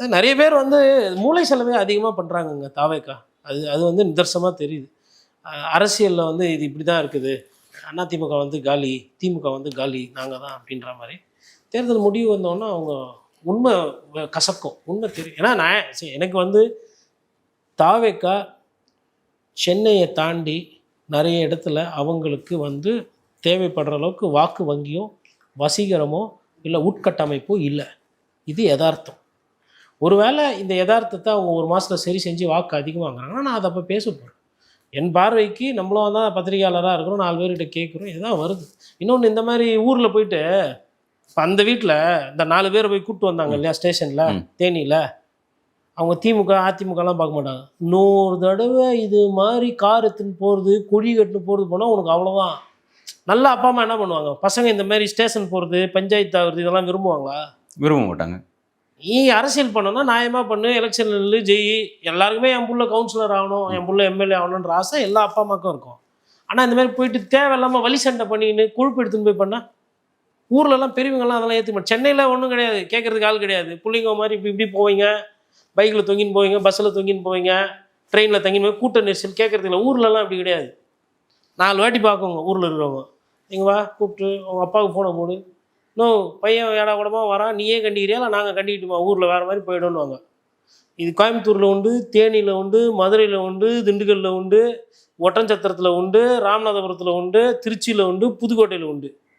நிறைய பேர் வந்து மூளை செலவே அதிகமாக பண்ணுறாங்கங்க தாவேக்கா. அது அது வந்து நிதர்சனமாக தெரியுது. அரசியலில் வந்து இது இப்படி தான் இருக்குது. அதிமுக வந்து காலி, திமுக வந்து காலி, நாங்கள் தான் அப்படின்ற மாதிரி தேர்தல் முடிவு வந்தோன்னா அவங்க உண்மை கசக்கும். உண்மை தெரியும். ஏன்னா நான் எனக்கு வந்து தாவேக்கா சென்னையை தாண்டி நிறைய இடத்துல அவங்களுக்கு வந்து தேவைப்படுற அளவுக்கு வாக்கு வங்கியோ வசீகரமோ இல்லை உட்கட்டமைப்போ இல்லை. இது யதார்த்தம். ஒருவேளை இந்த யதார்த்தத்தை அவங்க ஒரு மாதத்தில் சரி செஞ்சு வாக்கு அதிகமாக வாங்குறாங்கன்னா நான் அதை அப்போ பேச போகிறேன். என் பார்வைக்கு நம்மளும் தான் பத்திரிகையாளராக இருக்கிறோம், 4 பேர்கிட்ட கேட்குறோம், இதுதான் வருது. இன்னொன்று இந்த மாதிரி ஊரில் போயிட்டு இப்போ அந்த வீட்டில் இந்த 4 பேரை போய் கூப்பிட்டு வந்தாங்க இல்லையா ஸ்டேஷனில் தேனியில், அவங்க திமுக அதிமுகலாம் பார்க்க மாட்டாங்க. 100 தடவை இது மாதிரி கார் எடுத்துன்னு போகிறது குழி கட்டுன்னு போகிறது போனால் உனக்கு அவ்வளோதான். நல்ல அப்பா அம்மா என்ன பண்ணுவாங்க? பசங்க இந்த மாதிரி ஸ்டேஷன் போகிறது பஞ்சாயத்து ஆகுறது இதெல்லாம் விரும்புவாங்களா? விரும்ப மாட்டாங்க. நீ அரசியல் பண்ணணும்னா நியாயமாக பண்ணு, எலெக்ஷன் நில்லு, ஜெயி. எல்லாருக்குமே என் புள்ள கவுன்சிலர் ஆகணும், என் புள்ள எம்எல்ஏ ஆகணுன்ற ஆசை எல்லா அப்பா அம்மாக்கும் இருக்கும். ஆனால் இந்த மாதிரி போயிட்டு தேவையில்லாமல் வழி சண்டை பண்ணின்னு கொழுப்பு எடுத்துன்னு போய் பண்ணால் ஊர்லலாம் பெரியவங்கலாம் அதெல்லாம் ஏற்றுக்க மாட்டேன். சென்னையில் ஒன்றும் கிடையாது, கேட்குறதுக்கு ஆள் கிடையாது. பிள்ளைங்க மாதிரி இப்படி இப்படி போவீங்க, பைக்கில் தொங்கின்னு போவீங்க, பஸ்ஸில் தொங்கின்னு போவீங்க, ட்ரெயினில் தங்கின்னு போய் கூட்ட நெரிசல் கேட்குறதுக்கு இல்லை. ஊர்லலாம் அப்படி கிடையாது. 4 வாட்டி பார்க்குவோங்க ஊரில் இருக்கிறவங்க. இங்கே வா கூப்பிட்டு அவங்க அப்பாவுக்கு ஃபோனை போடு, நோ பையன் ஏடா கூடமாக வரான், நீயே கண்டிக்கிறியா இல்லை நாங்கள் கண்டிக்கிட்டுமா, ஊரில் வேறு மாதிரி போய்டுன்னுவாங்க. இது கோயம்புத்தூரில் உண்டு, தேனியில் உண்டு, மதுரையில் உண்டு, திண்டுக்கல்லில் உண்டு, ஒட்டன்சத்திரத்தில் உண்டு, ராமநாதபுரத்தில் உண்டு, திருச்சியில் உண்டு, புதுக்கோட்டையில் உண்டு.